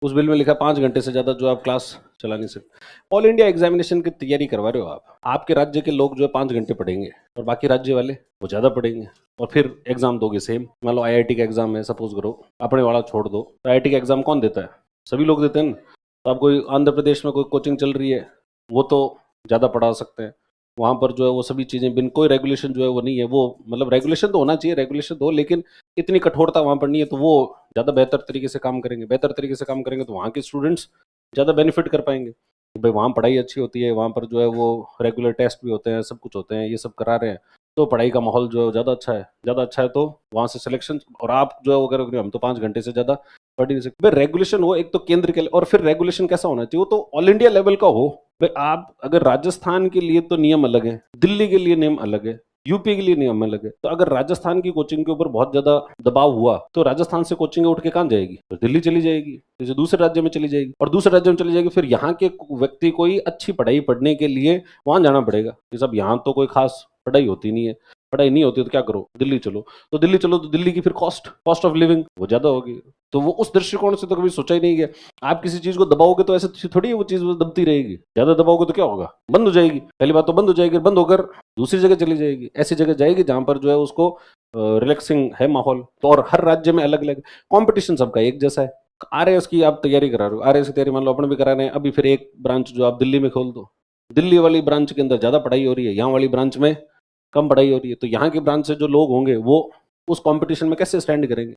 उस बिल में लिखा 5 घंटे से ज़्यादा जो आप क्लास चला नहीं सकते। ऑल इंडिया एग्जामिनेशन की तैयारी करवा रहे हो आप, आपके राज्य के लोग जो है 5 घंटे पढ़ेंगे और बाकी राज्य वाले वो ज़्यादा पढ़ेंगे, और फिर एग्जाम दोगे सेम। मान लो आईआईटी का एग्जाम है, सपोज करो, अपने वाला छोड़ दो, तो आईआईटी का एग्जाम कौन देता है? सभी लोग देते हैं ना। तो आप कोई आंध्र प्रदेश में कोई कोचिंग चल रही है, वो तो ज़्यादा पढ़ा सकते हैं, वहाँ पर जो है वो सभी चीज़ें बिन कोई रेगुलेशन जो है वो नहीं है, वो मतलब रेगुलेशन तो होना चाहिए, रेगुलेशन तो, लेकिन इतनी कठोरता वहाँ पर नहीं है, तो वो ज़्यादा बेहतर तरीके से काम करेंगे। बेहतर तरीके से काम करेंगे तो वहाँ के स्टूडेंट्स ज़्यादा बेनिफिट कर पाएंगे कि भाई वहाँ पढ़ाई अच्छी होती है, वहाँ पर जो है वो रेगुलर टेस्ट भी होते हैं, सब कुछ होते हैं, ये सब करा रहे हैं, तो पढ़ाई का माहौल जो है ज़्यादा अच्छा है, ज़्यादा अच्छा है, तो वहाँ से सिलेक्शन। और आप जो है वो अगर हम तो 5 घंटे से ज़्यादा पढ़ ही नहीं सकते भाई। रेगुलेशन हो एक तो केंद्र के लिए, और फिर रेगुलेशन कैसा होना चाहिए, वो तो ऑल इंडिया लेवल का हो भाई। आप अगर राजस्थान के लिए तो नियम अलग है, दिल्ली के लिए नियम अलग है, यूपी के लिए नियम अलग है, तो अगर राजस्थान की कोचिंग के ऊपर बहुत ज्यादा दबाव हुआ तो राजस्थान से कोचिंग उठ के कहाँ जाएगी? तो दिल्ली चली जाएगी, जैसे दूसरे राज्य में चली जाएगी, और दूसरे राज्य में चली जाएगी, फिर यहाँ के व्यक्ति को ही अच्छी पढ़ाई पढ़ने के लिए वहां जाना पड़ेगा। ये सब यहाँ तो कोई खास पढ़ाई होती नहीं है, पढ़ाई नहीं होती तो क्या करो, दिल्ली चलो। तो दिल्ली चलो तो दिल्ली की फिर कॉस्ट ऑफ लिविंग वो ज्यादा होगी। तो वो उस दृष्टिकोण से तो कभी सोचा ही नहीं गया। आप किसी चीज को दबाओगे तो ऐसे थोड़ी है वो चीज दबती रहेगी, ज्यादा दबाओगे तो क्या होगा, बंद हो जाएगी। पहली बात तो बंद हो जाएगी, बंद होकर दूसरी जगह चली जाएगी, ऐसी जगह जाएगी जहां पर जो है उसको रिलैक्सिंग है माहौल। तो और हर राज्य में अलग अलग कंपटीशन, सबका एक जैसा है। आरएएस की आप तैयारी करा रहे हो, आरएएस की तैयारी मान लो अपने भी करा रहे हैं, अभी फिर एक ब्रांच जो आप दिल्ली में खोल दो, दिल्ली वाली ब्रांच के अंदर ज्यादा पढ़ाई हो रही है, यहाँ वाली ब्रांच में कम पढ़ाई हो रही है, तो यहाँ की ब्रांच से जो लोग होंगे वो उस कंपटीशन में कैसे स्टैंड करेंगे?